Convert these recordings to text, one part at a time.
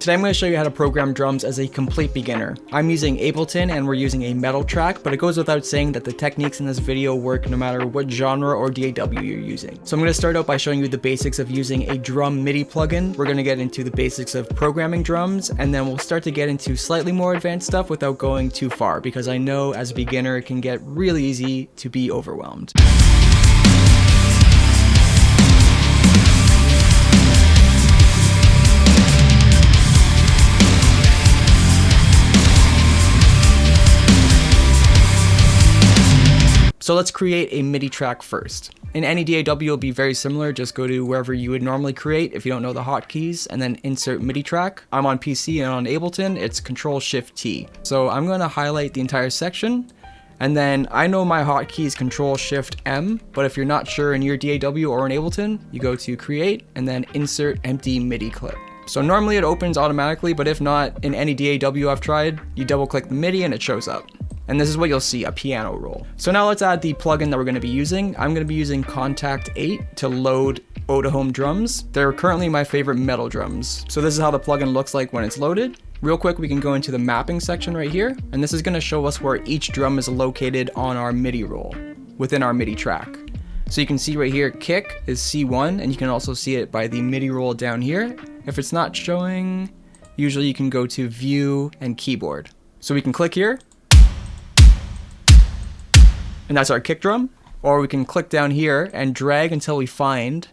Today I'm going to show you how to program drums as a complete beginner. I'm using Ableton and we're using a metal track, but it goes without saying that the techniques in this video work no matter what genre or DAW you're using. So I'm going to start out by showing you the basics of using a drum MIDI plugin. We're going to get into the basics of programming drums, and then we'll start to get into slightly more advanced stuff without going too far, because I know as a beginner it can get really easy to be overwhelmed. So let's create a MIDI track first. In any DAW it'll be very similar, just go to wherever you would normally create if you don't know the hotkeys, and then insert MIDI track. I'm on PC and on Ableton, it's Control-Shift-T. So I'm going to highlight the entire section, and then I know my hotkey is Control-Shift-M, but if you're not sure in your DAW or in Ableton, you go to Create and then Insert Empty MIDI Clip. So normally it opens automatically, but if not, in any DAW I've tried, you double click the MIDI and it shows up. And this is what you'll see, a piano roll. So now let's add the plugin that we're going to be using. I'm going to be using Contact 8 to load Otahome drums. They're currently my favorite metal drums. So this is how the plugin looks like when it's loaded. Real quick, we can go into the mapping section right here, and this is going to show us where each drum is located on our MIDI roll within our MIDI track. So you can see right here, kick is C1, and you can also see it by the MIDI roll down here. If it's not showing, usually you can go to View and Keyboard. So we can click here, and that's our kick drum, or we can click down here and drag until we find.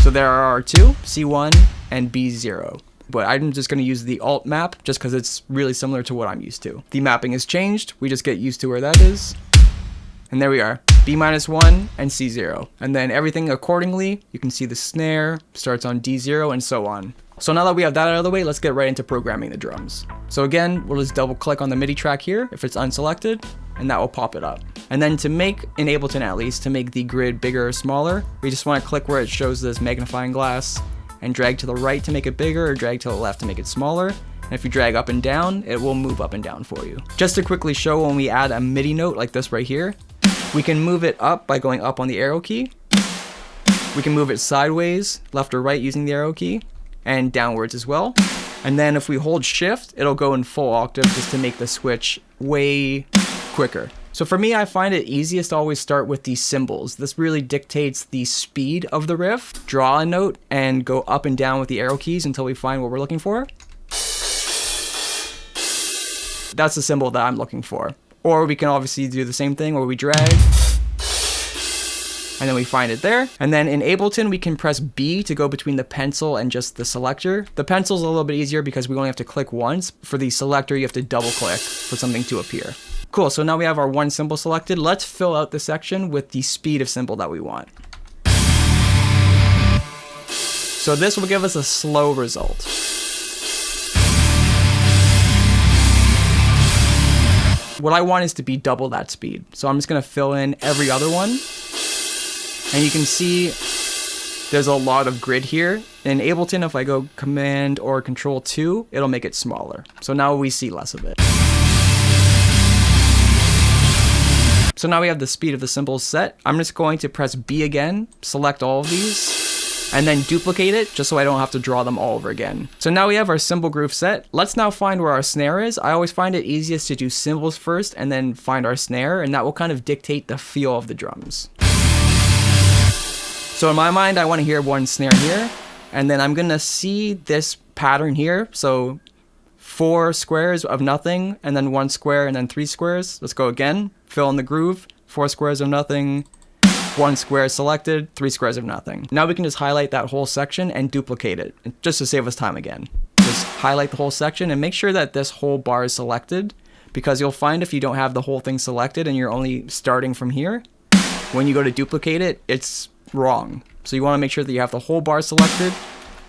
So there are our two, C1 and B0. But I'm just going to use the alt map just because it's really similar to what I'm used to. The mapping has changed, we just get used to where that is. And there we are, B-1 and C0. And then everything accordingly, you can see the snare starts on D0 and so on. So now that we have that out of the way, let's get right into programming the drums. So again, we'll just double click on the MIDI track here if it's unselected, and that will pop it up. And then to make, in Ableton at least, to make the grid bigger or smaller, we just want to click where it shows this magnifying glass and drag to the right to make it bigger, or drag to the left to make it smaller. And if you drag up and down, it will move up and down for you. Just to quickly show, when we add a MIDI note like this right here, we can move it up by going up on the arrow key. We can move it sideways, left or right using the arrow key, and downwards as well. And then if we hold shift, it'll go in full octave just to make the switch way quicker. So for me, I find it easiest to always start with the cymbals. This really dictates the speed of the riff. Draw a note and go up and down with the arrow keys until we find what we're looking for. That's the cymbal that I'm looking for. Or we can obviously do the same thing where we drag, and then we find it there. And then in Ableton, we can press B to go between the pencil and just the selector. The pencil's a little bit easier because we only have to click once. For the selector, you have to double click for something to appear. Cool, so now we have our one cymbal selected. Let's fill out the section with the speed of cymbal that we want. So this will give us a slow result. What I want is to be double that speed. So I'm just gonna fill in every other one. And you can see there's a lot of grid here. In Ableton, if I go Command or Control 2, it'll make it smaller. So now we see less of it. So now we have the speed of the cymbals set. I'm just going to press B again, select all of these, and then duplicate it just so I don't have to draw them all over again. So now we have our cymbal groove set. Let's now find where our snare is. I always find it easiest to do cymbals first and then find our snare, and that will kind of dictate the feel of the drums. So in my mind, I want to hear one snare here, and then I'm gonna see this pattern here. So 4 squares of nothing, and then 1 square, and then 3 squares. Let's go again, fill in the groove, 4 squares of nothing, 1 square selected, 3 squares of nothing. Now we can just highlight that whole section and duplicate it, just to save us time again. Just highlight the whole section and make sure that this whole bar is selected, because you'll find if you don't have the whole thing selected and you're only starting from here, when you go to duplicate it, it's wrong. So you want to make sure that you have the whole bar selected,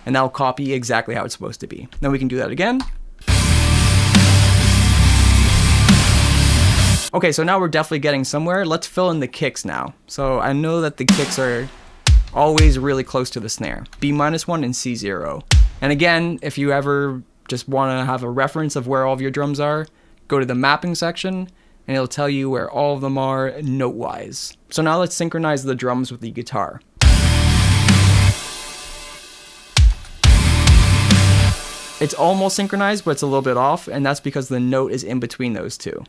and that'll copy exactly how it's supposed to be. Then we can do that again. Okay, so now we're definitely getting somewhere. Let's fill in the kicks now. So I know that the kicks are always really close to the snare. B-1 and C0. And again, if you ever just want to have a reference of where all of your drums are, go to the mapping section, and it'll tell you where all of them are note-wise. So now let's synchronize the drums with the guitar. It's almost synchronized, but it's a little bit off, and that's because the note is in between those two.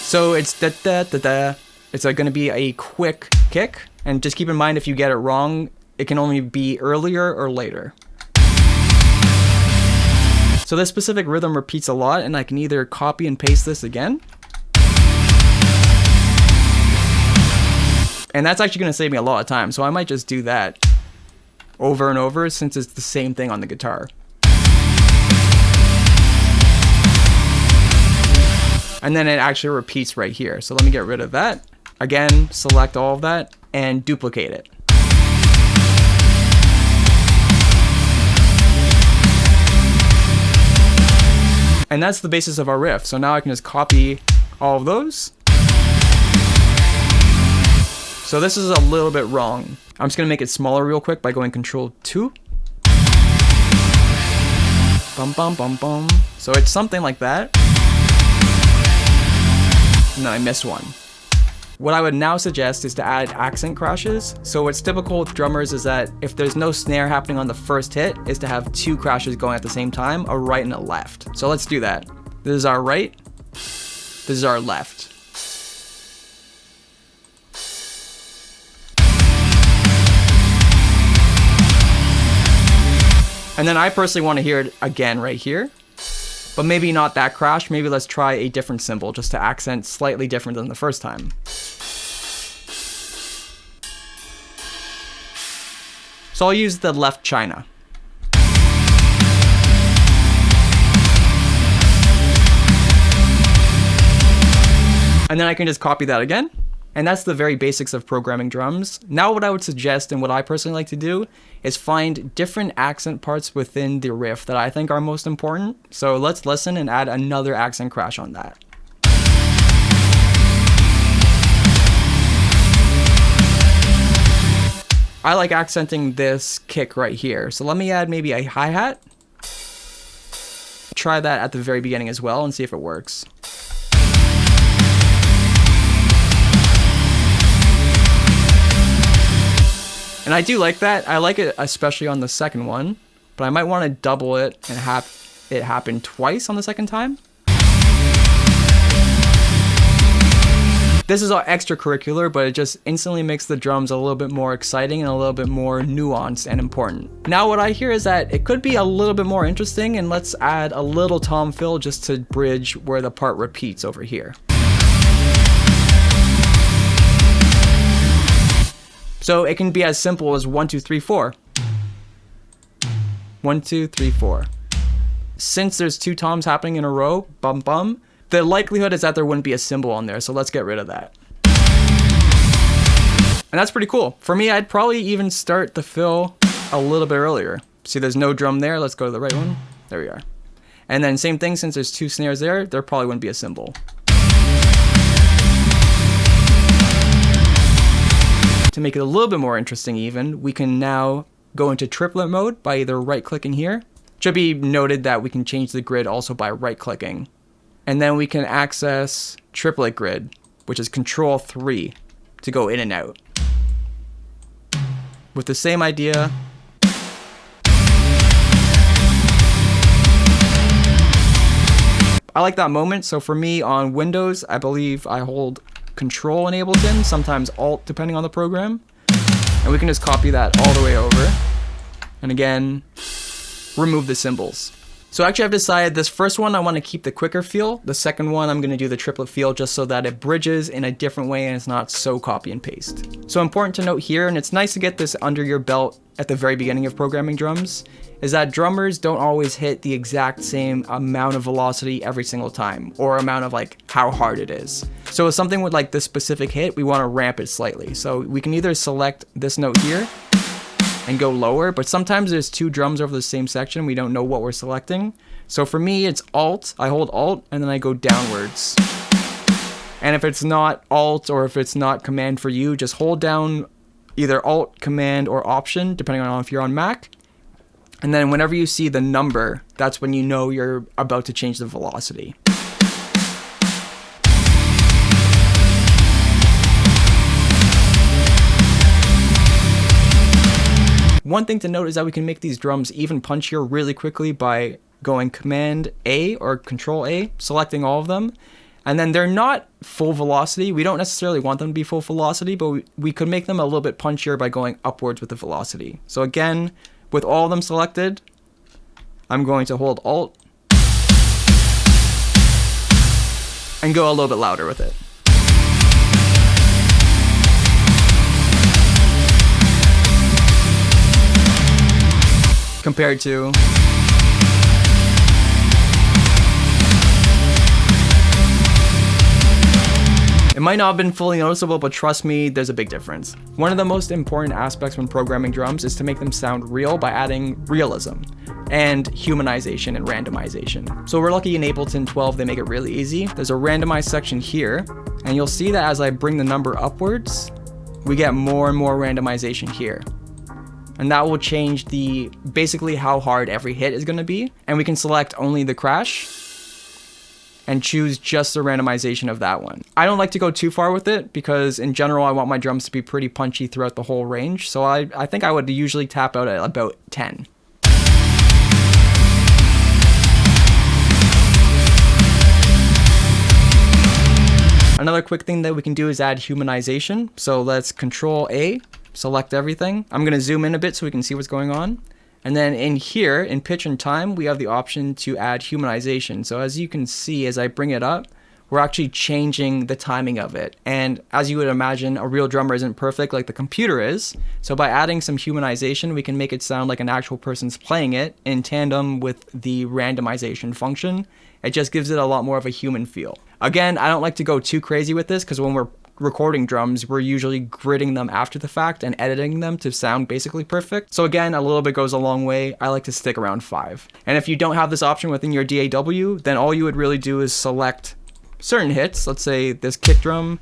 So it's da da da da. It's going to be a quick kick, and just keep in mind if you get it wrong, it can only be earlier or later. So this specific rhythm repeats a lot, and I can either copy and paste this again. And that's actually going to save me a lot of time, so I might just do that over and over since it's the same thing on the guitar. And then it actually repeats right here. So let me get rid of that. Again, select all of that and duplicate it. And that's the basis of our riff. So now I can just copy all of those. So this is a little bit wrong. I'm just gonna make it smaller real quick by going Control 2. Bum bum bum bum. So it's something like that. And then I missed one. What I would now suggest is to add accent crashes. So what's typical with drummers is that if there's no snare happening on the first hit, is to have two crashes going at the same time, a right and a left. So let's do that. This is our right. This is our left. And then I personally want to hear it again right here, but maybe not that crash. Maybe let's try a different cymbal just to accent slightly different than the first time. So I'll use the left China. And then I can just copy that again. And that's the very basics of programming drums. Now what I would suggest and what I personally like to do is find different accent parts within the riff that I think are most important. So let's listen and add another accent crash on that. I like accenting this kick right here. So let me add maybe a hi-hat. Try that at the very beginning as well and see if it works. And I do like that. I like it especially on the second one, but I might want to double it and have it happen twice on the second time. This is all extracurricular, but it just instantly makes the drums a little bit more exciting and a little bit more nuanced and important. Now what I hear is that it could be a little bit more interesting, and let's add a little tom fill just to bridge where the part repeats over here. So it can be as simple as 1, 2, 3, 4. 1, 2, 3, 4. Since there's two toms happening in a row, bum bum, the likelihood is that there wouldn't be a cymbal on there, so let's get rid of that. And that's pretty cool. For me, I'd probably even start the fill a little bit earlier. See, there's no drum there. Let's go to the right one. There we are. And then same thing, since there's two snares there probably wouldn't be a cymbal. To make it a little bit more interesting even, we can now go into triplet mode by either right-clicking here. It should be noted that we can change the grid also by right-clicking. And then we can access triplet grid, which is Control 3 to go in and out. With the same idea. I like that moment. So for me on Windows, I believe I hold Control in Ableton, sometimes Alt depending on the program. And we can just copy that all the way over. And again, remove the cymbals. So actually I've decided this first one I want to keep the quicker feel. The second one I'm going to do the triplet feel just so that it bridges in a different way and it's not so copy and paste. So important to note here, and it's nice to get this under your belt at the very beginning of programming drums, is that drummers don't always hit the exact same amount of velocity every single time, or amount of like how hard it is. So with something with like this specific hit, we want to ramp it slightly. So we can either select this note here and go lower, but sometimes there's two drums over the same section, we don't know what we're selecting. So for me, it's Alt, I hold Alt, and then I go downwards. And if it's not Alt, or if it's not Command for you, just hold down either Alt, Command, or Option, depending on if you're on Mac. And then whenever you see the number, that's when you know you're about to change the velocity. One thing to note is that we can make these drums even punchier really quickly by going Command A or Control A, selecting all of them. And then they're not full velocity. We don't necessarily want them to be full velocity, but we could make them a little bit punchier by going upwards with the velocity. So again, with all of them selected, I'm going to hold Alt and go a little bit louder with it. Compared to it might not have been fully noticeable, but trust me, there's a big difference. One of the most important aspects when programming drums is to make them sound real by adding realism and humanization and randomization. So we're lucky in Ableton 12, they make it really easy. There's a randomize section here, and you'll see that as I bring the number upwards, we get more and more randomization here. And that will change basically how hard every hit is going to be. And we can select only the crash and choose just the randomization of that one. I don't like to go too far with it because in general, I want my drums to be pretty punchy throughout the whole range. So I think I would usually tap out at about 10. Another quick thing that we can do is add humanization. So let's Control A, select everything. I'm gonna zoom in a bit so we can see what's going on. And then in here, in pitch and time, we have the option to add humanization. So as you can see, as I bring it up, we're actually changing the timing of it. And as you would imagine, a real drummer isn't perfect like the computer is. So by adding some humanization, we can make it sound like an actual person's playing it in tandem with the randomization function. It just gives it a lot more of a human feel. Again, I don't like to go too crazy with this because when we're recording drums, we're usually gridding them after the fact and editing them to sound basically perfect. So again, a little bit goes a long way. I like to stick around 5. And if you don't have this option within your DAW, then all you would really do is select certain hits, let's say this kick drum,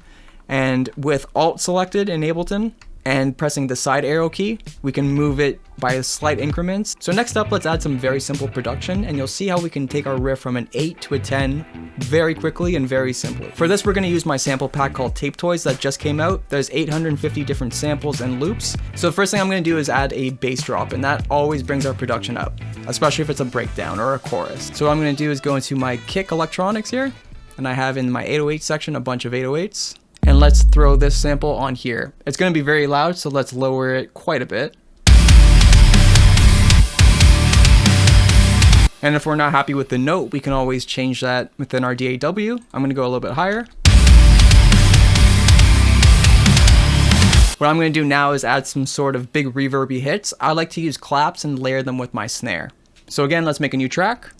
and with Alt selected in Ableton and pressing the side arrow key, we can move it by slight increments. So next up, let's add some very simple production, and you'll see how we can take our riff from an 8 to a 10 very quickly and very simply. For this, we're gonna use my sample pack called Tape Toys that just came out. There's 850 different samples and loops. So the first thing I'm gonna do is add a bass drop, and that always brings our production up, especially if it's a breakdown or a chorus. So what I'm gonna do is go into my kick electronics here, and I have in my 808 section a bunch of 808s. And let's throw this sample on here. It's gonna be very loud, so let's lower it quite a bit. And if we're not happy with the note, we can always change that within our DAW. I'm gonna go a little bit higher. What I'm gonna do now is add some sort of big reverby hits. I like to use claps and layer them with my snare. So again, let's make a new track.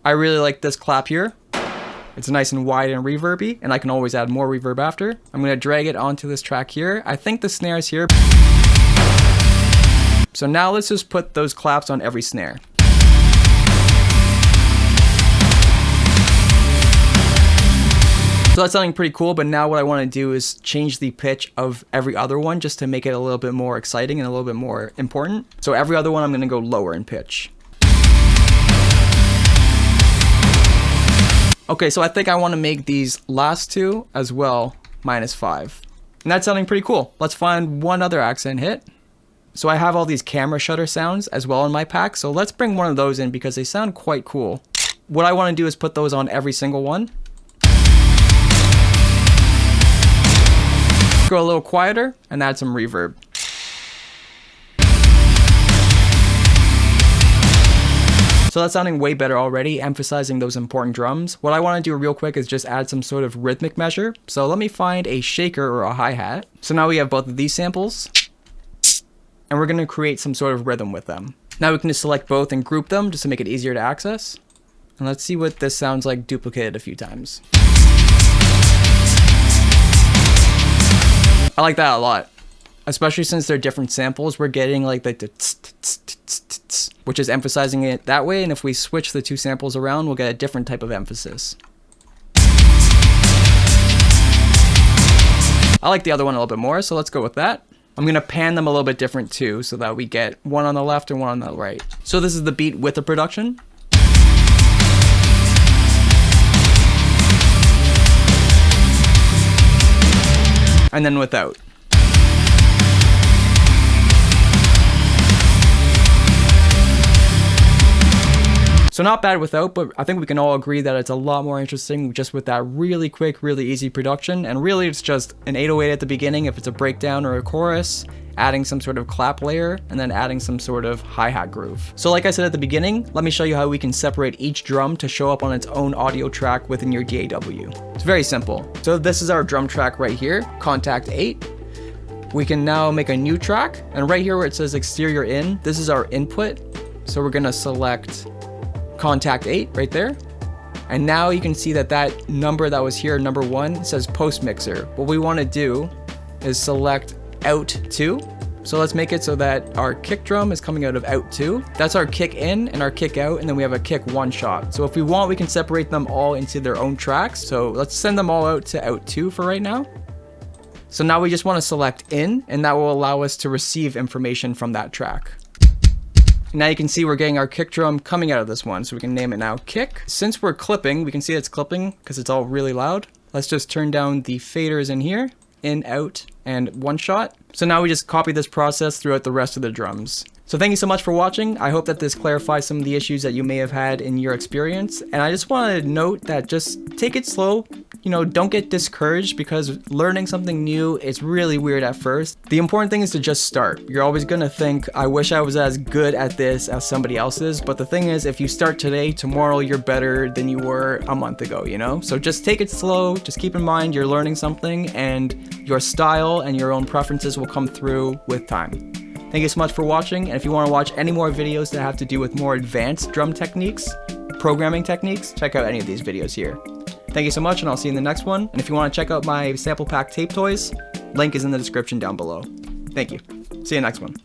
I really like this clap here. It's nice and wide and reverby, and I can always add more reverb after. I'm gonna drag it onto this track here. I think the snare is here. So now let's just put those claps on every snare. So that's sounding pretty cool, but now what I wanna do is change the pitch of every other one just to make it a little bit more exciting and a little bit more important. So every other one I'm gonna go lower in pitch. Okay, so I think I want to make these last two as well -5. And that's sounding pretty cool. Let's find one other accent hit. So I have all these camera shutter sounds as well in my pack, so let's bring one of those in because they sound quite cool. What I want to do is put those on every single one. Go a little quieter and add some reverb. So that's sounding way better already, emphasizing those important drums. What I want to do real quick is just add some sort of rhythmic measure. So let me find a shaker or a hi-hat. So now we have both of these samples, and we're going to create some sort of rhythm with them. Now we can just select both and group them just to make it easier to access. And let's see what this sounds like duplicated a few times. I like that a lot. Especially since they're different samples, we're getting like the tss, tss, tss, tss, which is emphasizing it that way, and if we switch the two samples around, we'll get a different type of emphasis. I like the other one a little bit more, so let's go with that. I'm gonna pan them a little bit different too, so that we get one on the left and one on the right. So this is the beat with the production. And then without. So not bad without, but I think we can all agree that it's a lot more interesting just with that really quick, really easy production. And really it's just an 808 at the beginning if it's a breakdown or a chorus, adding some sort of clap layer, and then adding some sort of hi-hat groove. So like I said at the beginning, let me show you how we can separate each drum to show up on its own audio track within your DAW. It's very simple. So this is our drum track right here, Contact 8. We can now make a new track, and right here where it says exterior in, this is our input. So we're gonna select Contact 8 right there. And now you can see that that number that was here, number 1, says post mixer. What we wanna do is select out 2. So let's make it so that our kick drum is coming out of out 2. That's our kick in and our kick out, and then we have a kick 1 shot. So if we want, we can separate them all into their own tracks. So let's send them all out to out 2 for right now. So now we just want to select in, and that will allow us to receive information from that track. Now you can see we're getting our kick drum coming out of this one, so we can name it now kick. Since we're clipping, we can see it's clipping because it's all really loud. Let's just turn down the faders in here, in, out, and 1 shot. So now we just copy this process throughout the rest of the drums. So thank you so much for watching. I hope that this clarifies some of the issues that you may have had in your experience. And I just want to note that just take it slow. You know, don't get discouraged because learning something new, it's really weird at first. The important thing is to just start. You're always going to think, I wish I was as good at this as somebody else is. But the thing is, if you start today, tomorrow you're better than you were a month ago, you know? So just take it slow. Just keep in mind you're learning something, and your style and your own preferences will come through with time. Thank you so much for watching, and if you want to watch any more videos that have to do with more advanced drum techniques, programming techniques, check out any of these videos here. Thank you so much, and I'll see you in the next one. And if you want to check out my sample pack tape toys, link is in the description down below. Thank you. See you next one.